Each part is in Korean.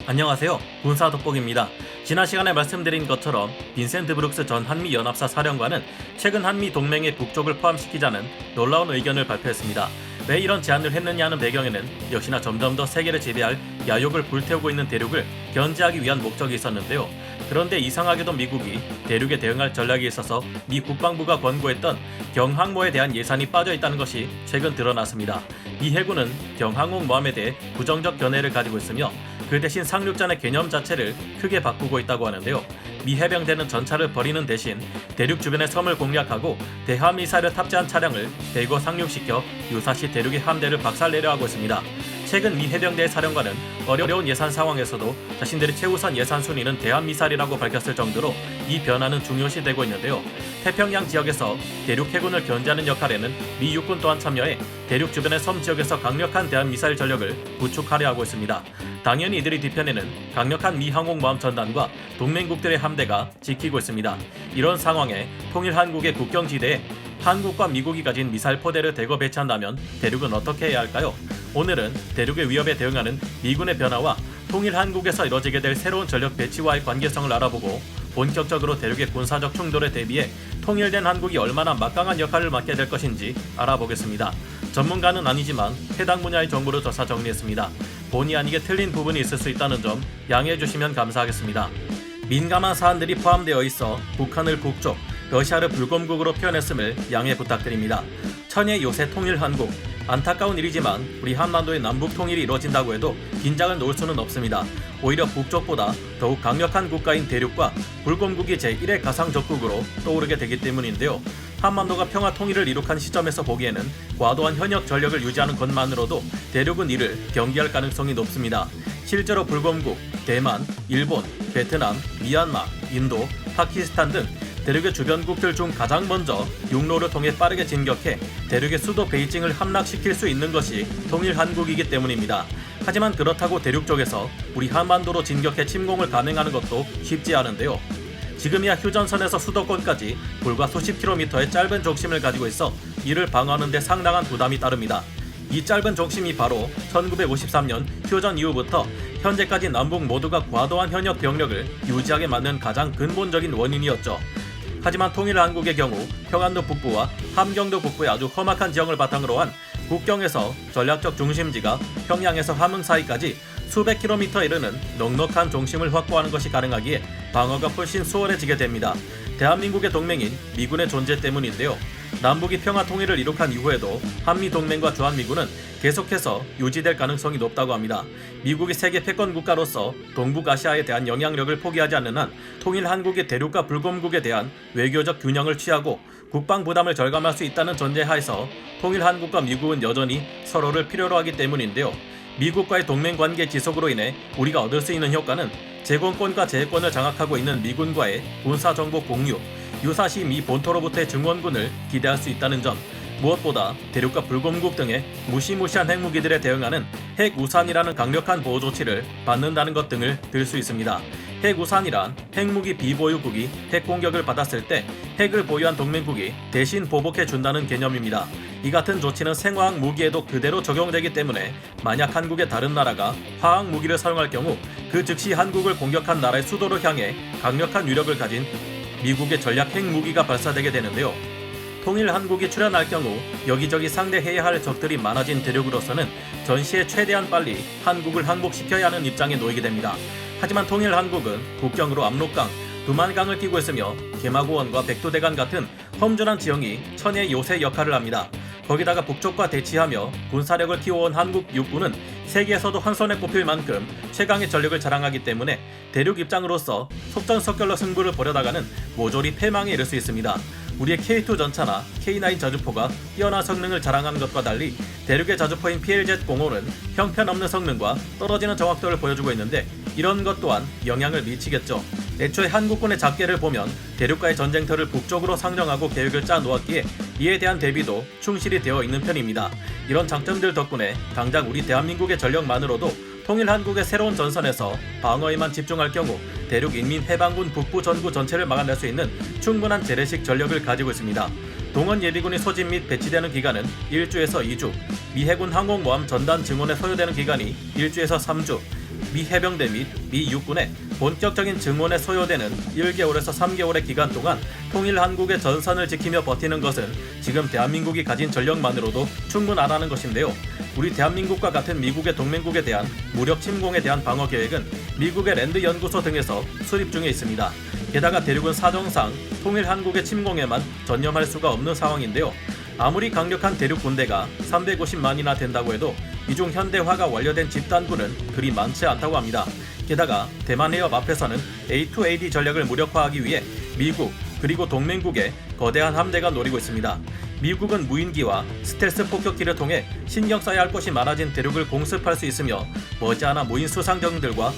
안녕하세요. 군사 돋보기입니다. 지난 시간에 말씀드린 것처럼 빈센트 브룩스 전 한미연합사 사령관은 최근 한미 동맹의 북쪽을 포함시키자는 놀라운 의견을 발표했습니다. 왜 이런 제안을 했느냐는 배경에는 역시나 점점 더 세계를 지배할 야욕을 불태우고 있는 대륙을 견제하기 위한 목적이 있었는데요. 그런데 이상하게도 미국이 대륙에 대응할 전략에 있어서 미 국방부가 권고했던 경항모에 대한 예산이 빠져 있다는 것이 최근 드러났습니다. 미 해군은 경항공모함에 대해 부정적 견해를 가지고 있으며 그 대신 상륙전의 개념 자체를 크게 바꾸고 있다고 하는데요. 미 해병대는 전차를 버리는 대신 대륙 주변의 섬을 공략하고 대함미사일을 탑재한 차량을 대거 상륙시켜 유사시 대륙의 함대를 박살내려 하고 있습니다. 최근 미 해병대의 사령관은 어려운 예산 상황에서도 자신들의 최우선 예산 순위는 대함미사일이라고 밝혔을 정도로 이 변화는 중요시되고 있는데요. 태평양 지역에서 대륙 해군을 견제하는 역할에는 미 육군 또한 참여해 대륙 주변의 섬 지역에서 강력한 대함미사일 전력을 구축하려 하고 있습니다. 당연히 이들의 뒤편에는 강력한 미 항공모함 전단과 동맹국들의 함대가 지키고 있습니다. 이런 상황에 통일 한국의 국경지대에 한국과 미국이 가진 미사일 포대를 대거 배치한다면 대륙은 어떻게 해야 할까요? 오늘은 대륙의 위협에 대응하는 미군의 변화와 통일 한국에서 이뤄지게 될 새로운 전력 배치와의 관계성을 알아보고 본격적으로 대륙의 군사적 충돌에 대비해 통일된 한국이 얼마나 막강한 역할을 맡게 될 것인지 알아보겠습니다. 전문가는 아니지만 해당 분야의 정보를 조사 정리했습니다. 본의 아니게 틀린 부분이 있을 수 있다는 점 양해해 주시면 감사하겠습니다. 민감한 사안들이 포함되어 있어 북한을 북쪽, 러시아를 불곰국으로 표현했음을 양해 부탁드립니다. 천의 요새 통일 한국, 안타까운 일이지만 우리 한반도의 남북 통일이 이루어진다고 해도 긴장을 놓을 수는 없습니다. 오히려 북쪽보다 더욱 강력한 국가인 대륙과 불곰국이 제1의 가상적국으로 떠오르게 되기 때문인데요. 한반도가 평화 통일을 이룩한 시점에서 보기에는 과도한 현역 전력을 유지하는 것만으로도 대륙은 이를 경계할 가능성이 높습니다. 실제로 불곰국, 대만, 일본, 베트남, 미얀마, 인도, 파키스탄 등 대륙의 주변국들 중 가장 먼저 육로를 통해 빠르게 진격해 대륙의 수도 베이징을 함락시킬 수 있는 것이 통일 한국이기 때문입니다. 하지만 그렇다고 대륙 쪽에서 우리 한반도로 진격해 침공을 감행하는 것도 쉽지 않은데요. 지금이야 휴전선에서 수도권까지 불과 수십 킬로미터의 짧은 종심을 가지고 있어 이를 방어하는 데 상당한 부담이 따릅니다. 이 짧은 종심이 바로 1953년 휴전 이후부터 현재까지 남북 모두가 과도한 현역 병력을 유지하게 만든 가장 근본적인 원인이었죠. 하지만 통일 한국의 경우 평안도 북부와 함경도 북부의 아주 험악한 지형을 바탕으로 한 국경에서 전략적 중심지가 평양에서 함흥 사이까지 수백 킬로미터 이르는 넉넉한 중심을 확보하는 것이 가능하기에 방어가 훨씬 수월해지게 됩니다. 대한민국의 동맹인 미군의 존재 때문인데요. 남북이 평화 통일을 이룩한 이후에도 한미동맹과 주한미군은 계속해서 유지될 가능성이 높다고 합니다. 미국이 세계 패권 국가로서 동북아시아에 대한 영향력을 포기하지 않는 한 통일 한국의 대륙과 불곰국에 대한 외교적 균형을 취하고 국방 부담을 절감할 수 있다는 전제하에서 통일 한국과 미국은 여전히 서로를 필요로 하기 때문인데요. 미국과의 동맹 관계 지속으로 인해 우리가 얻을 수 있는 효과는 제공권과 제해권을 장악하고 있는 미군과의 군사정보 공유, 유사시 미 본토로부터의 증원군을 기대할 수 있다는 점, 무엇보다 대륙과 불곰국 등의 무시무시한 핵무기들에 대응하는 핵우산이라는 강력한 보호 조치를 받는다는 것 등을 들 수 있습니다. 핵우산이란 핵무기 비보유국이 핵공격을 받았을 때 핵을 보유한 동맹국이 대신 보복해준다는 개념입니다. 이 같은 조치는 생화학 무기에도 그대로 적용되기 때문에 만약 한국의 다른 나라가 화학 무기를 사용할 경우 그 즉시 한국을 공격한 나라의 수도를 향해 강력한 위력을 가진 미국의 전략 핵무기가 발사되게 되는데요. 통일 한국이 출현할 경우 여기저기 상대해야 할 적들이 많아진 대륙으로서는 전시에 최대한 빨리 한국을 항복시켜야 하는 입장에 놓이게 됩니다. 하지만 통일 한국은 국경으로 압록강, 두만강을 끼고 있으며 개마고원과 백두대간 같은 험준한 지형이 천의 요새 역할을 합니다. 거기다가 북쪽과 대치하며 군사력을 키워온 한국 육군은 세계에서도 한 손에 꼽힐 만큼 최강의 전력을 자랑하기 때문에 대륙 입장으로서 속전속결로 승부를 벌여다가는 모조리 패망에 이를 수 있습니다. 우리의 K2 전차나 K9 자주포가 뛰어난 성능을 자랑하는 것과 달리 대륙의 자주포인 PLZ-05는 형편없는 성능과 떨어지는 정확도를 보여주고 있는데 이런 것 또한 영향을 미치겠죠. 애초에 한국군의 작계를 보면 대륙과의 전쟁터를 북쪽으로 상정하고 계획을 짜 놓았기에 이에 대한 대비도 충실히 되어 있는 편입니다. 이런 장점들 덕분에 당장 우리 대한민국의 전력만으로도 통일 한국의 새로운 전선에서 방어에만 집중할 경우 대륙 인민해방군 북부 전구 전체를 막아낼 수 있는 충분한 재래식 전력을 가지고 있습니다. 동원 예비군이 소집 및 배치되는 기간은 1주에서 2주, 미 해군 항공모함 전단 증원에 소요되는 기간이 1주에서 3주, 미 해병대 및 미 육군의 본격적인 증원에 소요되는 1개월에서 3개월의 기간 동안 통일 한국의 전선을 지키며 버티는 것은 지금 대한민국이 가진 전력만으로도 충분하다는 것인데요. 우리 대한민국과 같은 미국의 동맹국에 대한 무력 침공에 대한 방어 계획은 미국의 랜드 연구소 등에서 수립 중에 있습니다. 게다가 대륙은 사정상 통일 한국의 침공에만 전념할 수가 없는 상황인데요. 아무리 강력한 대륙 군대가 350만이나 된다고 해도 이중 현대화가 완료된 집단군은 그리 많지 않다고 합니다. 게다가 대만 해협 앞에서는 A2AD 전략을 무력화하기 위해 미국 그리고 동맹국의 거대한 함대가 노리고 있습니다. 미국은 무인기와 스텔스 폭격기를 통해 신경 써야 할 것이 많아진 대륙을 공습할 수 있으며 머지않아 무인 수상정들과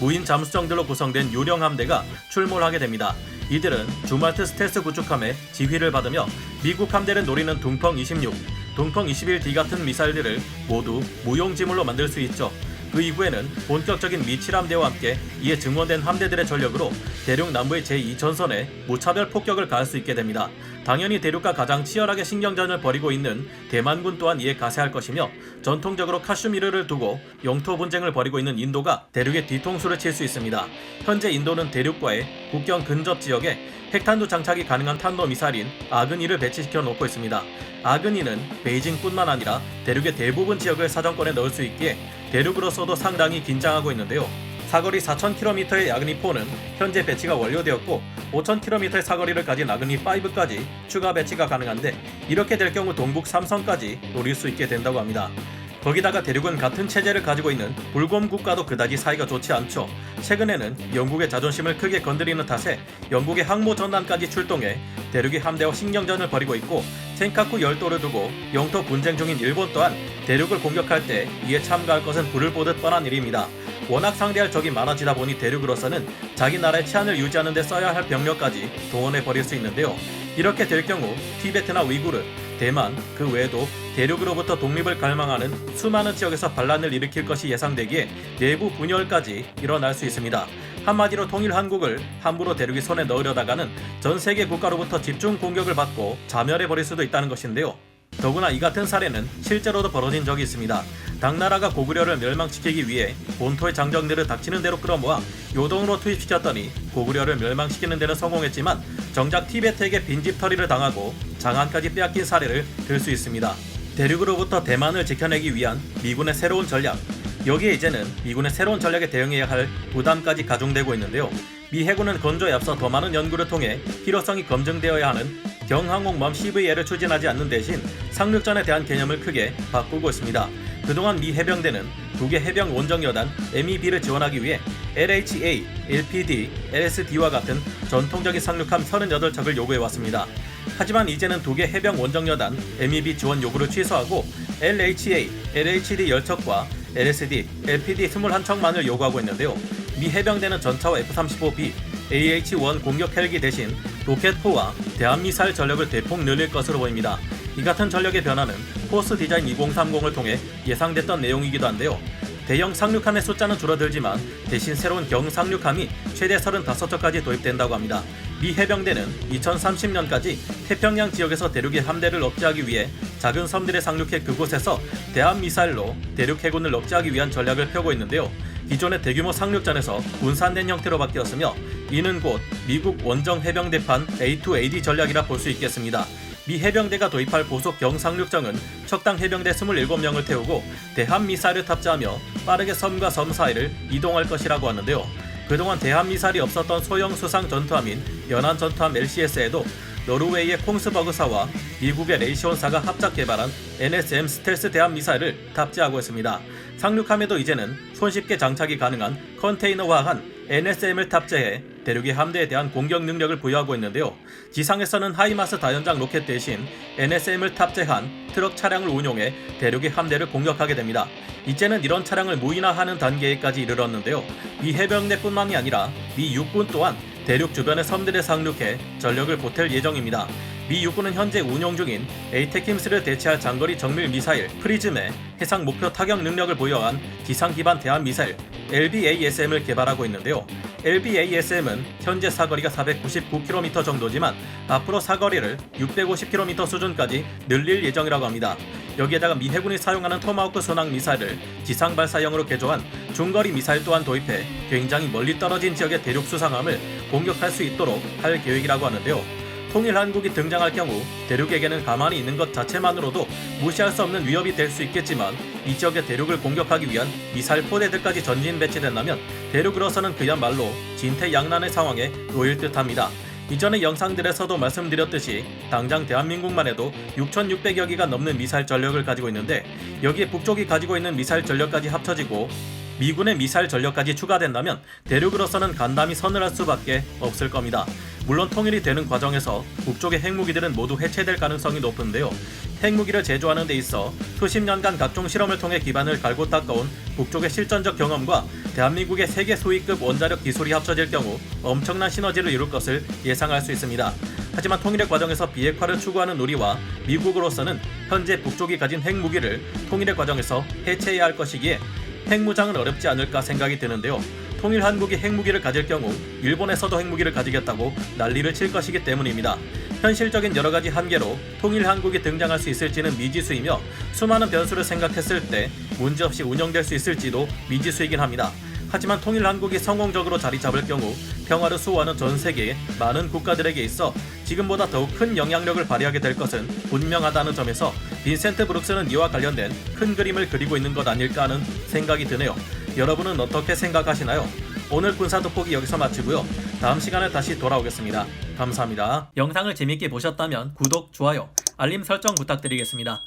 무인 잠수정들로 구성된 유령 함대가 출몰하게 됩니다. 이들은 주말트 스텔스 구축함의 지휘를 받으며 미국 함대를 노리는 둥펑 26, 둥펑 21D 같은 미사일들을 모두 무용지물로 만들 수 있죠. 그 이후에는 본격적인 미 7함대와 함께 이에 증원된 함대들의 전력으로 대륙 남부의 제2전선에 무차별 폭격을 가할 수 있게 됩니다. 당연히 대륙과 가장 치열하게 신경전을 벌이고 있는 대만군 또한 이에 가세할 것이며 전통적으로 카슈미르를 두고 영토 분쟁을 벌이고 있는 인도가 대륙의 뒤통수를 칠 수 있습니다. 현재 인도는 대륙과의 국경 근접 지역에 핵탄두 장착이 가능한 탄도미사일인 아그니를 배치시켜 놓고 있습니다. 아그니는 베이징뿐만 아니라 대륙의 대부분 지역을 사정권에 넣을 수 있기에 대륙으로서도 상당히 긴장하고 있는데요. 사거리 4,000km의 아그니4는 현재 배치가 완료되었고 5,000km의 사거리를 가진 아그니5까지 추가 배치가 가능한데 이렇게 될 경우 동북 삼성까지 노릴 수 있게 된다고 합니다. 거기다가 대륙은 같은 체제를 가지고 있는 불곰 국가도 그다지 사이가 좋지 않죠. 최근에는 영국의 자존심을 크게 건드리는 탓에 영국의 항모 전단까지 출동해 대륙의 함대와 신경전을 벌이고 있고 센카쿠 열도를 두고 영토 분쟁 중인 일본 또한 대륙을 공격할 때 이에 참가할 것은 불을 보듯 뻔한 일입니다. 워낙 상대할 적이 많아지다 보니 대륙으로서는 자기 나라의 치안을 유지하는 데 써야 할 병력까지 동원해 버릴 수 있는데요. 이렇게 될 경우 티베트나 위구르, 대만, 그 외에도 대륙으로부터 독립을 갈망하는 수많은 지역에서 반란을 일으킬 것이 예상되기에 내부 분열까지 일어날 수 있습니다. 한마디로 통일 한국을 함부로 대륙이 손에 넣으려다가는 전 세계 국가로부터 집중 공격을 받고 자멸해버릴 수도 있다는 것인데요. 더구나 이 같은 사례는 실제로도 벌어진 적이 있습니다. 당나라가 고구려를 멸망시키기 위해 본토의 장정들을 닥치는 대로 끌어모아 요동으로 투입시켰더니 고구려를 멸망시키는 데는 성공했지만 정작 티베트에게 빈집털이를 당하고 장안까지 빼앗긴 사례를 들 수 있습니다. 대륙으로부터 대만을 지켜내기 위한 미군의 새로운 전략, 여기에 이제는 미군의 새로운 전략에 대응해야 할 부담까지 가중되고 있는데요. 미 해군은 건조에 앞서 더 많은 연구를 통해 필요성이 검증되어야 하는 경항공모함 CVL을 추진하지 않는 대신 상륙전에 대한 개념을 크게 바꾸고 있습니다. 그동안 미 해병대는 두 개 해병 원정여단 MEB를 지원하기 위해 LHA, LPD, LSD와 같은 전통적인 상륙함 38척을 요구해왔습니다. 하지만 이제는 두 개 해병 원정여단 MEB 지원 요구를 취소하고 LHA, LHD 10척과 LSD, LPD 21척만을 요구하고 있는데요. 미 해병대는 전차와 F-35B, AH-1 공격 헬기 대신 로켓포와 대한미사일 전력을 대폭 늘릴 것으로 보입니다. 이 같은 전력의 변화는 포스 디자인 2030을 통해 예상됐던 내용이기도 한데요. 대형 상륙함의 숫자는 줄어들지만 대신 새로운 경상륙함이 최대 35척까지 도입된다고 합니다. 미 해병대는 2030년까지 태평양 지역에서 대륙의 함대를 억제하기 위해 작은 섬들에 상륙해 그곳에서 대한미사일로 대륙 해군을 억제하기 위한 전략을 펴고 있는데요. 기존의 대규모 상륙전에서 분산된 형태로 바뀌었으며 이는 곧 미국 원정 해병대판 A2AD 전략이라 볼 수 있겠습니다. 미 해병대가 도입할 고속 경상륙정은 척당 해병대 27명을 태우고 대한미사일을 탑재하며 빠르게 섬과 섬 사이를 이동할 것이라고 하는데요. 그동안 대한미사일이 없었던 소형 수상 전투함인 연안 전투함 LCS에도 노르웨이의 콩스버그사와 미국의 레이시온사가 합작 개발한 NSM 스텔스 대한미사일을 탑재하고 있습니다. 상륙함에도 이제는 손쉽게 장착이 가능한 컨테이너화한 NSM을 탑재해 대륙의 함대에 대한 공격 능력을 부여하고 있는데요. 지상에서는 하이마스 다연장 로켓 대신 NSM을 탑재한 트럭 차량을 운용해 대륙의 함대를 공격하게 됩니다. 이제는 이런 차량을 무인화하는 단계에까지 이르렀는데요. 미 해병대뿐만이 아니라 미 육군 또한 대륙 주변의 섬들에 상륙해 전력을 보탤 예정입니다. 미 육군은 현재 운용 중인 에이테킴스를 대체할 장거리 정밀 미사일 프리즘의 해상 목표 타격 능력을 보유한 기상 기반 대한 미사일 LBASM을 개발하고 있는데요. LBASM은 현재 사거리가 499km 정도지만 앞으로 사거리를 650km 수준까지 늘릴 예정이라고 합니다. 여기에다가 미 해군이 사용하는 토마호크 순항 미사일을 지상 발사형으로 개조한 중거리 미사일 또한 도입해 굉장히 멀리 떨어진 지역의 대륙 수상함을 공격할 수 있도록 할 계획이라고 하는데요. 통일한국이 등장할 경우 대륙에게는 가만히 있는 것 자체만으로도 무시할 수 없는 위협이 될 수 있겠지만 이 지역의 대륙을 공격하기 위한 미사일 포대들까지 전진 배치된다면 대륙으로서는 그야말로 진퇴양난의 상황에 놓일 듯합니다. 이전의 영상들에서도 말씀드렸듯이 당장 대한민국만 해도 6,600여 기가 넘는 미사일 전력을 가지고 있는데 여기에 북쪽이 가지고 있는 미사일 전력까지 합쳐지고 미군의 미사일 전력까지 추가된다면 대륙으로서는 간담이 서늘할 수밖에 없을 겁니다. 물론 통일이 되는 과정에서 북쪽의 핵무기들은 모두 해체될 가능성이 높은데요. 핵무기를 제조하는 데 있어 수십 년간 각종 실험을 통해 기반을 갈고 닦아온 북쪽의 실전적 경험과 대한민국의 세계 소위급 원자력 기술이 합쳐질 경우 엄청난 시너지를 이룰 것을 예상할 수 있습니다. 하지만 통일의 과정에서 비핵화를 추구하는 우리와 미국으로서는 현재 북쪽이 가진 핵무기를 통일의 과정에서 해체해야 할 것이기에 핵무장은 어렵지 않을까 생각이 드는데요. 통일한국이 핵무기를 가질 경우 일본에서도 핵무기를 가지겠다고 난리를 칠 것이기 때문입니다. 현실적인 여러가지 한계로 통일한국이 등장할 수 있을지는 미지수이며 수많은 변수를 생각했을 때 문제없이 운영될 수 있을지도 미지수이긴 합니다. 하지만 통일한국이 성공적으로 자리 잡을 경우 평화를 수호하는 전 세계의 많은 국가들에게 있어 지금보다 더욱 큰 영향력을 발휘하게 될 것은 분명하다는 점에서 빈센트 브룩스는 이와 관련된 큰 그림을 그리고 있는 것 아닐까 하는 생각이 드네요. 여러분은 어떻게 생각하시나요? 오늘 군사 돋보기 여기서 마치고요. 다음 시간에 다시 돌아오겠습니다. 감사합니다. 영상을 재밌게 보셨다면 구독, 좋아요, 알림 설정 부탁드리겠습니다.